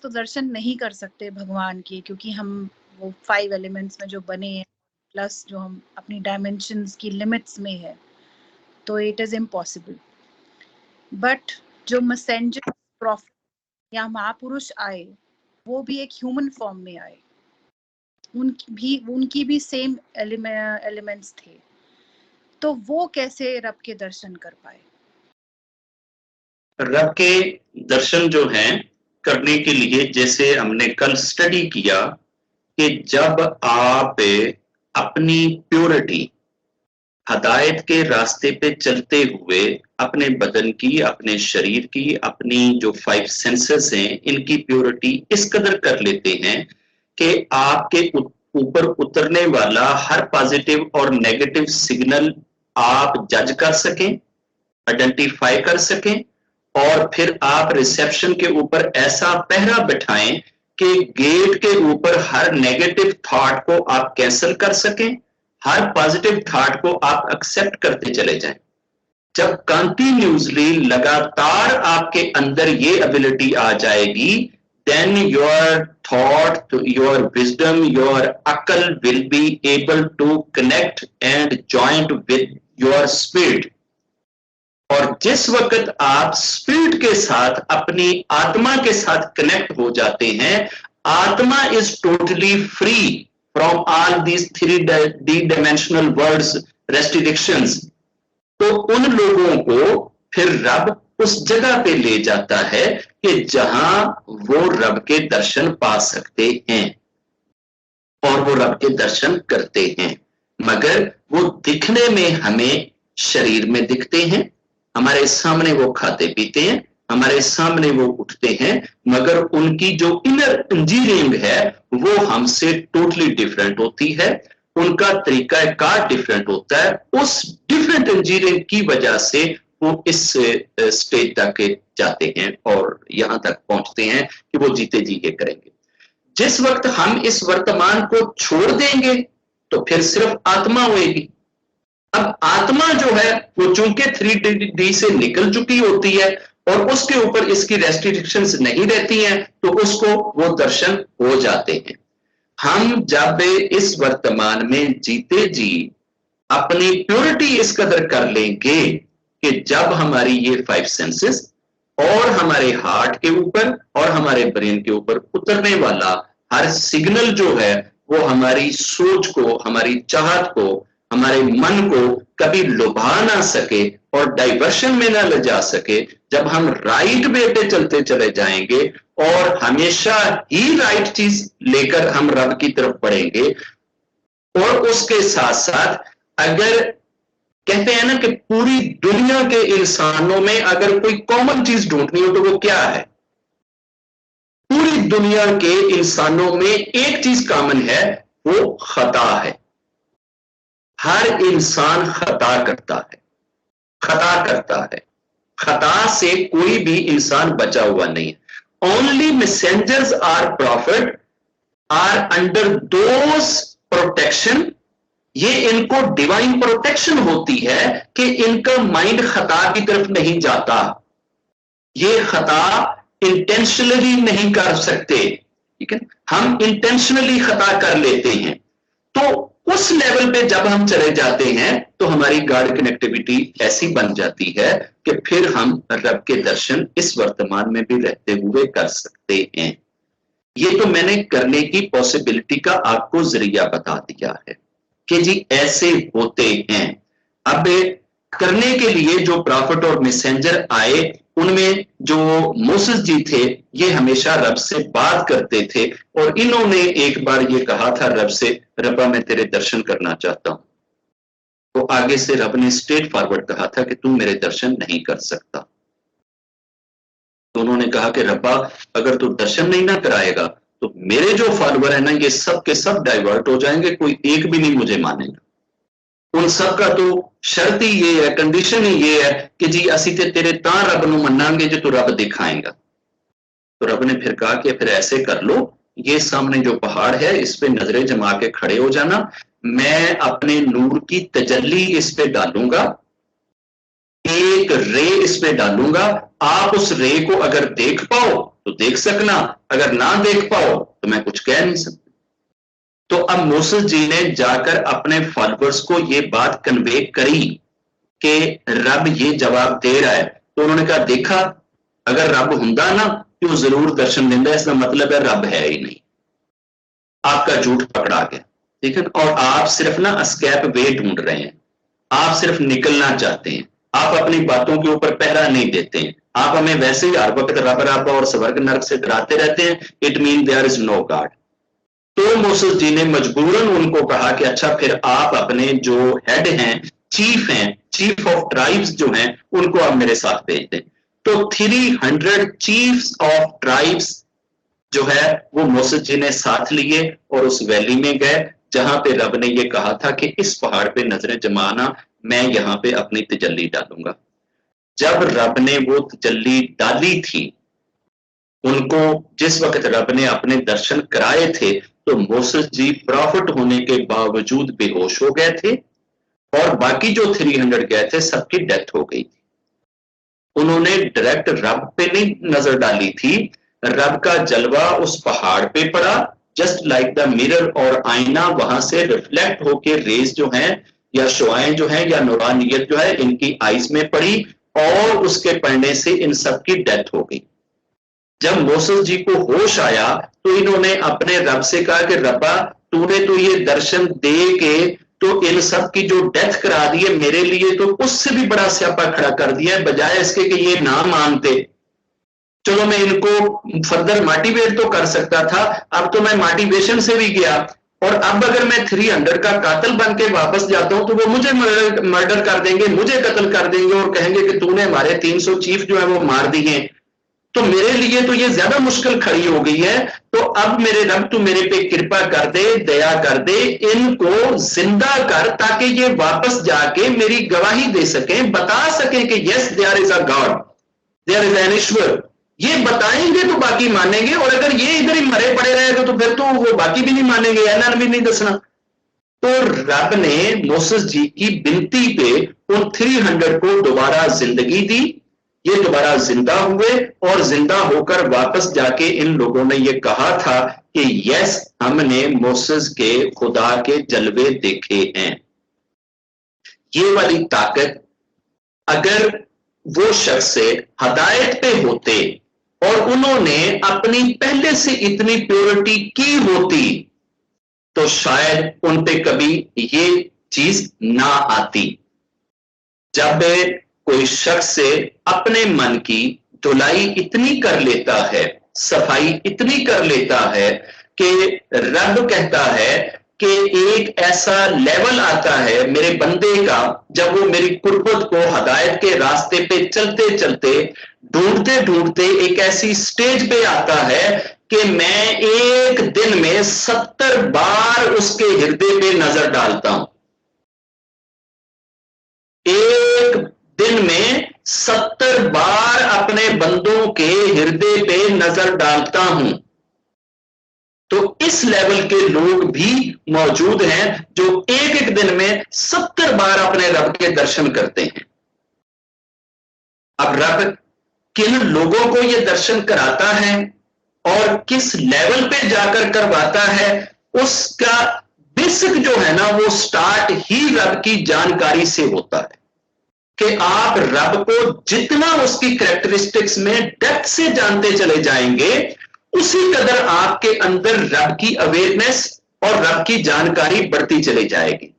तो दर्शन नहीं कर सकते भगवान के, क्योंकि हम वो 5 एलिमेंट्स में जो बने हैं प्लस जो हम अपनी डायमेंशंस की लिमिट्स में है, तो इट इज इम्पॉसिबल। बट जो मैसेंजर प्रॉफिट या महापुरुष आए, वो भी एक ह्यूमन फॉर्म में आए, उनकी भी सेम एलिमेंट्स थे, तो वो कैसे रब के दर्शन कर पाए? रब के दर्शन जो हैं करने के लिए, जैसे हमने कल स्टडी किया कि जब आप अपनी प्योरिटी, हदायत के रास्ते पे चलते हुए अपने बदन की, अपने शरीर की, अपनी जो 5 सेंसेस हैं, इनकी प्योरिटी इस कदर कर लेते हैं कि आपके ऊपर उतरने वाला हर पॉजिटिव और नेगेटिव सिग्नल आप जज कर सकें, आइडेंटिफाई कर सकें, और फिर आप रिसेप्शन के ऊपर ऐसा पहरा बिठाएं कि गेट के ऊपर हर नेगेटिव थॉट को आप कैंसिल कर सकें, हर पॉजिटिव थॉट को आप एक्सेप्ट करते चले जाएं। जब कंटिन्यूसली लगातार आपके अंदर ये एबिलिटी आ जाएगी, then your thought, your wisdom, your akal will be able to connect and join with your spirit. और जिस वक्त आप स्पिरिट के साथ, अपनी आत्मा के साथ कनेक्ट हो जाते हैं, आत्मा is totally free from all these 3D dimensional words restrictions. तो उन लोगों को फिर रब उस जगह पे ले जाता है कि जहां वो रब के दर्शन पा सकते हैं और वो रब के दर्शन करते हैं। मगर वो दिखने में हमें शरीर में दिखते हैं, हमारे सामने वो खाते पीते हैं, हमारे सामने वो उठते हैं, मगर उनकी जो इनर इंजीनियरिंग है वो हमसे टोटली डिफरेंट होती है, उनका तरीका कार डिफरेंट होता है। उस डिफरेंट इंजीनियरिंग की वजह से वो इस स्टेज तक जाते हैं और यहां तक पहुंचते हैं कि वो जीते जी ये करेंगे। जिस वक्त हम इस वर्तमान को छोड़ देंगे तो फिर सिर्फ आत्मा होगी। अब आत्मा जो है वो चूंकि 3D से निकल चुकी होती है और उसके ऊपर इसकी रेस्ट्रिक्शंस नहीं रहती हैं, तो उसको वो दर्शन हो जाते हैं। हम जब इस वर्तमान में जीते जी अपनी प्योरिटी इस कदर कर लेंगे कि जब हमारी ये 5 सेंसेस और हमारे हार्ट के ऊपर और हमारे ब्रेन के ऊपर उतरने वाला हर सिग्नल जो है वो हमारी सोच को, हमारी चाहत को, हमारे मन को कभी लुभा ना सके और डाइवर्शन में ना ले जा सके, जब हम राइट वे पे चलते चले जाएंगे और हमेशा ही राइट चीज लेकर हम रब की तरफ बढ़ेंगे। और उसके साथ साथ अगर कहते हैं ना कि पूरी दुनिया के इंसानों में अगर कोई कॉमन चीज ढूंढनी हो तो वो क्या है? पूरी दुनिया के इंसानों में एक चीज कॉमन है, वो खता है। हर इंसान खता करता है, खता करता है। खता से कोई भी इंसान बचा हुआ नहीं है। Only messengers are prophet are under those protection. ये इनको डिवाइन प्रोटेक्शन होती है कि इनका माइंड खता की तरफ नहीं जाता। ये खता इंटेंशनली नहीं कर सकते, ठीक है? हम इंटेंशनली खता कर लेते हैं। तो उस लेवल पे जब हम चले जाते हैं तो हमारी गॉड कनेक्टिविटी ऐसी बन जाती है कि फिर हम रब के दर्शन इस वर्तमान में भी रहते हुए कर सकते हैं। ये तो मैंने करने की पॉसिबिलिटी का आपको जरिया बता दिया है कि जी ऐसे होते हैं। अब करने के लिए जो प्रॉफिट और मैसेंजर आए, उनमें जो मूसेस जी थे ये हमेशा रब से बात करते थे और इन्होंने एक बार ये कहा था रब से, रब्बा मैं तेरे दर्शन करना चाहता हूं। तो आगे से रब ने स्ट्रेट फॉरवर्ड कहा था कि तू मेरे दर्शन नहीं कर सकता। तो उन्होंने कहा कि रब्बा अगर तू दर्शन नहीं ना कराएगा तो मेरे जो फॉलोअर है ना ये सब के सब डाइवर्ट हो जाएंगे, कोई एक भी नहीं मुझे मानेगा। उन सब का तो शर्त ही ये है, कंडीशन ही ये है कि जी असी ते तेरे तां रब नूं मन्नांगे जो तू रब दिखाएगा। तो रब ने फिर कहा कि फिर ऐसे कर लो, ये सामने जो पहाड़ है इस पे नजरें जमा के खड़े हो जाना, मैं अपने नूर की तजल्ली इस पे डालूंगा, एक रे इस पे डालूंगा, आप उस रे को अगर देख पाओ तो देख सकना, अगर ना देख पाओ तो मैं कुछ कह नहीं सकता। तो अब मूसा जी ने जाकर अपने फॉलोअर्स को ये बात कन्वे करी कि रब ये जवाब दे रहा है, तो उन्होंने कहा देखा, अगर रब हुंदा ना तो जरूर दर्शन देंदा, इसका मतलब है रब है ही नहीं, आपका झूठ पकड़ा गया। ठीक है, और आप सिर्फ ना एस्केप वे ढूंढ रहे हैं, आप सिर्फ निकलना चाहते हैं, आप अपनी बातों के ऊपर पहरा नहीं देते हैं, आप हमें वैसे ही हर वक्त रब रब और स्वर्ग नरक से डराते रहते हैं, it mean there is no God. तो मूसा जी ने मजबूरन उनको कहा कि अच्छा फिर आप अपने जो हेड हैं, चीफ ऑफ ट्राइब्स जो हैं, उनको आप मेरे साथ भेज दें। तो 300 चीफ्स ऑफ ट्राइब्स जो है वो मूसा जी ने साथ लिए और उस वैली में गए जहां पे रब ने ये कहा था कि इस पहाड़ पे नजरें जमाना, मैं यहां पे अपनी तजल्ली डालूंगा। जब रब ने वो तजल्ली डाली थी, उनको जिस वक्त रब ने अपने दर्शन कराए थे, तो मूसा जी प्रॉफिट होने के बावजूद बेहोश हो गए थे और बाकी जो 300 गए थे सबकी डेथ हो गई थी। उन्होंने डायरेक्ट रब पे नहीं नजर डाली थी, रब का जलवा उस पहाड़ पे पड़ा, जस्ट लाइक द मिरर, और आईना वहां से रिफ्लेक्ट होके रेज जो हैं या शुआएं जो हैं या नूरानियत जो है इनकी आईज में पड़ी और उसके पड़ने से इन सब की डेथ हो गई। जब मूसा जी को होश आया तो इन्होंने अपने रब से कहा कि रब्बा, तूने तो ये दर्शन दे के तो इन सब की जो डेथ करा दी है, मेरे लिए तो उससे भी बड़ा स्यापा खड़ा कर दिया है, बजाय इसके कि ये ना मानते। चलो मैं इनको फर्दर मोटिवेट तो कर सकता था, अब तो मैं मोटिवेशन से भी गया, और अब अगर मैं 300 का कातिल बन के वापस जाता हूं तो वो मुझे मर्डर कर देंगे, मुझे कत्ल कर देंगे और कहेंगे कि तूने हमारे 300 चीफ जो है वो मार दिए। तो मेरे लिए तो ये ज्यादा मुश्किल खड़ी हो गई है। तो अब मेरे रब तू मेरे पे कृपा कर दे, दया कर दे, इनको जिंदा कर ताकि ये वापस जाके मेरी गवाही दे सकें, बता सकें कि yes there is a god, there is an Ishwar. ये बताएंगे तो बाकी मानेंगे, और अगर ये इधर ही मरे पड़े रहेगा तो फिर तो वो बाकी भी नहीं मानेंगे, एनआर भी नहीं दसना। तो रब ने मूसा जी की बिनती पे उन 300 को दोबारा जिंदगी दी, ये दोबारा जिंदा हुए और जिंदा होकर वापस जाके इन लोगों ने ये कहा था कि यस, हमने मूसा के खुदा के जलवे देखे हैं। ये वाली ताकत अगर वो शख्स से हदायत पे होते और उन्होंने अपनी पहले से इतनी प्योरिटी की होती तो शायद उन पे कभी ये चीज ना आती। जब कोई शख्स से अपने मन की धुलाई इतनी कर लेता है, सफाई इतनी कर लेता है कि रब कहता है कि एक ऐसा लेवल आता है मेरे बंदे का, जब वो मेरी कुर्बत को हदायत के रास्ते पे चलते चलते ढूंढते ढूंढते एक ऐसी स्टेज पे आता है कि मैं एक दिन में 70 बार उसके हृदय पे नजर डालता हूं। एक दिन में 70 बार अपने बंदों के हृदय पे नजर डालता हूं। तो इस लेवल के लोग भी मौजूद हैं जो एक एक दिन में 70 बार अपने रब के दर्शन करते हैं। अब रब किन लोगों को यह दर्शन कराता है और किस लेवल पे जाकर करवाता है, उसका बेसिक जो है ना वो स्टार्ट ही रब की जानकारी से होता है कि आप रब को जितना उसकी कैरेक्टरिस्टिक्स में डेप्थ से जानते चले जाएंगे, उसी कदर आपके अंदर रब की अवेयरनेस और रब की जानकारी बढ़ती चली जाएगी।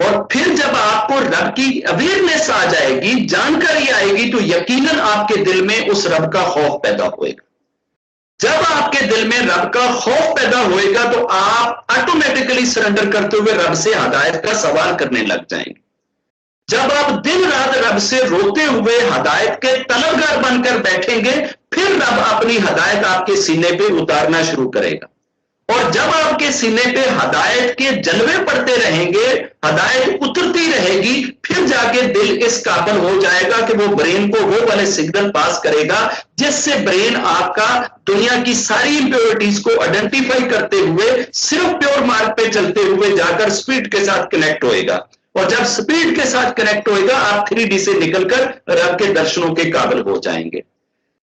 और फिर जब आपको रब की अवेयरनेस आ जाएगी, जानकारी आएगी, तो यकीनन आपके दिल में उस रब का खौफ पैदा होएगा। जब आपके दिल में रब का खौफ पैदा होएगा तो आप ऑटोमेटिकली सरेंडर करते हुए रब से हिदायत का सवाल करने लग जाएंगे। जब आप दिन रात रब से रोते हुए हिदायत के तलबगार बनकर बैठेंगे, फिर रब अपनी हिदायत आपके सीने पे उतारना शुरू करेगा। और जब आपके सीने पे हिदायत के जलवे पड़ते रहेंगे, हिदायत उतरती रहेगी, फिर जाके दिल इस काबिल हो जाएगा कि वो ब्रेन को वो वाले सिग्नल पास करेगा जिससे ब्रेन आपका दुनिया की सारी इंप्योरिटीज को आइडेंटिफाई करते हुए सिर्फ प्योर मार्ग पे चलते हुए जाकर स्पीड के साथ कनेक्ट होएगा। और जब स्पीड के साथ कनेक्ट होएगा, आप 3D से निकलकर रब के दर्शनों के काबिल हो जाएंगे।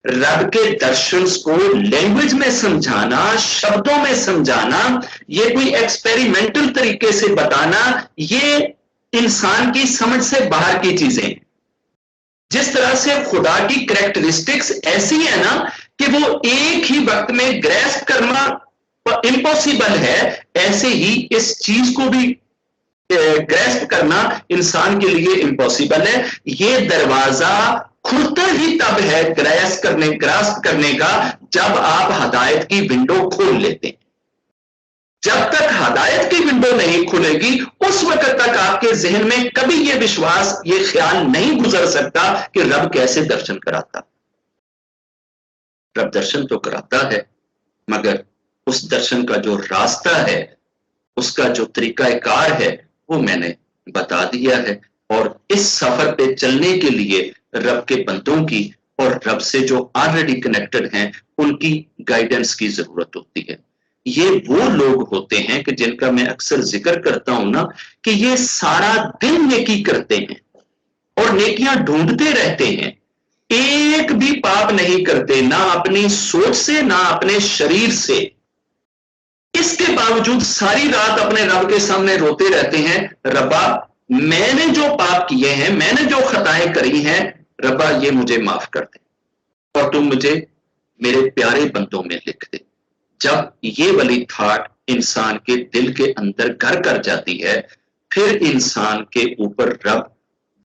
रब के दर्शन को लैंग्वेज में समझाना, शब्दों में समझाना, ये कोई एक्सपेरिमेंटल तरीके से बताना, ये इंसान की समझ से बाहर की चीजें। जिस तरह से खुदा की कैरेक्टरिस्टिक्स ऐसी है ना कि वो एक ही वक्त में ग्रैस्प करना इम्पॉसिबल है, ऐसे ही इस चीज को भी ग्रैस्प करना इंसान के लिए इम्पॉसिबल है। ये दरवाजा खुलता ही तब है ग्रास्प करने का, जब आप हदायत की विंडो खोल लेते हैं। जब तक हदायत की विंडो नहीं खुलेगी, उस वक्त तक आपके जहन में कभी यह विश्वास, ये ख्याल नहीं गुजर सकता कि रब कैसे दर्शन कराता। रब दर्शन तो कराता है, मगर उस दर्शन का जो रास्ता है, उसका जो तरीकाकार है, वो मैंने बता दिया है। और इस सफर पे चलने के लिए रब के बंदों की और रब से जो ऑलरेडी कनेक्टेड हैं, उनकी गाइडेंस की जरूरत होती है। ये वो लोग होते हैं कि जिनका मैं अक्सर जिक्र करता हूं ना, कि ये सारा दिन नेकी करते हैं और नेकियां ढूंढते रहते हैं, एक भी पाप नहीं करते, ना अपनी सोच से ना अपने शरीर से। इसके बावजूद सारी रात अपने रब के सामने रोते रहते हैं, रब्बा मैंने जो पाप किए हैं, मैंने जो खताएं करी हैं, रब्बा ये मुझे माफ कर दे और तुम मुझे मेरे प्यारे बंदों में लिख दे। जब ये वाली थॉट इंसान के दिल के अंदर घर कर जाती है, फिर इंसान के ऊपर रब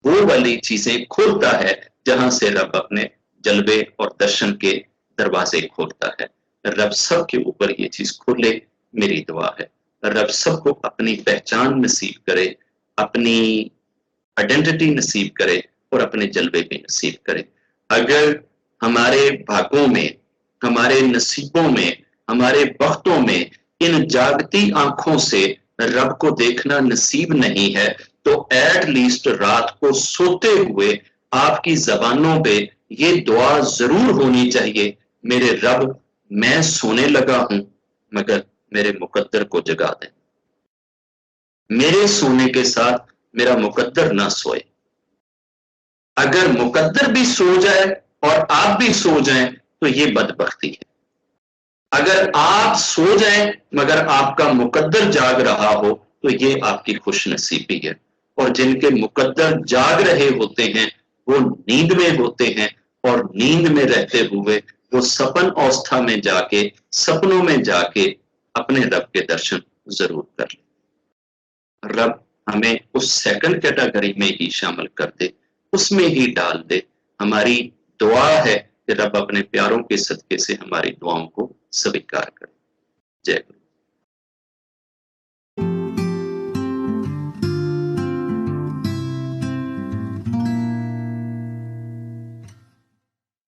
वो वाली चीजें खोलता है जहां से रब अपने जलवे और दर्शन के दरवाजे खोलता है। रब सबके ऊपर ये चीज खोले, मेरी दुआ है। रब सबको अपनी पहचान नसीब करे, अपनी आइडेंटिटी नसीब करे और अपने जलवे भी नसीब करे। अगर हमारे भागों में, हमारे नसीबों में, हमारे वक्तों में इन जागती आंखों से रब को देखना नसीब नहीं है, तो एट लीस्ट रात को सोते हुए आपकी जबानों पे ये दुआ जरूर होनी चाहिए, मेरे रब मैं सोने लगा हूं, मगर मेरे मुकद्दर को जगा दे। मेरे सोने के साथ मेरा मुकद्दर ना सोए। अगर मुकद्दर भी सो जाए और आप भी सो जाएं, तो ये बदबख्ती है। अगर आप सो जाएं मगर आपका मुकद्दर जाग रहा हो, तो ये आपकी खुशनसीबी है। और जिनके मुकद्दर जाग रहे होते हैं, वो नींद में होते हैं, और नींद में रहते हुए वो सपन अवस्था में जाके, सपनों में जाके अपने रब के दर्शन जरूर कर ले। रब हमें उस सेकंड कैटेगरी में ही शामिल कर दे, उसमें ही डाल दे। हमारी दुआ है कि रब अपने प्यारों के सदके से हमारी दुआओं को स्वीकार करे। जय गुरु।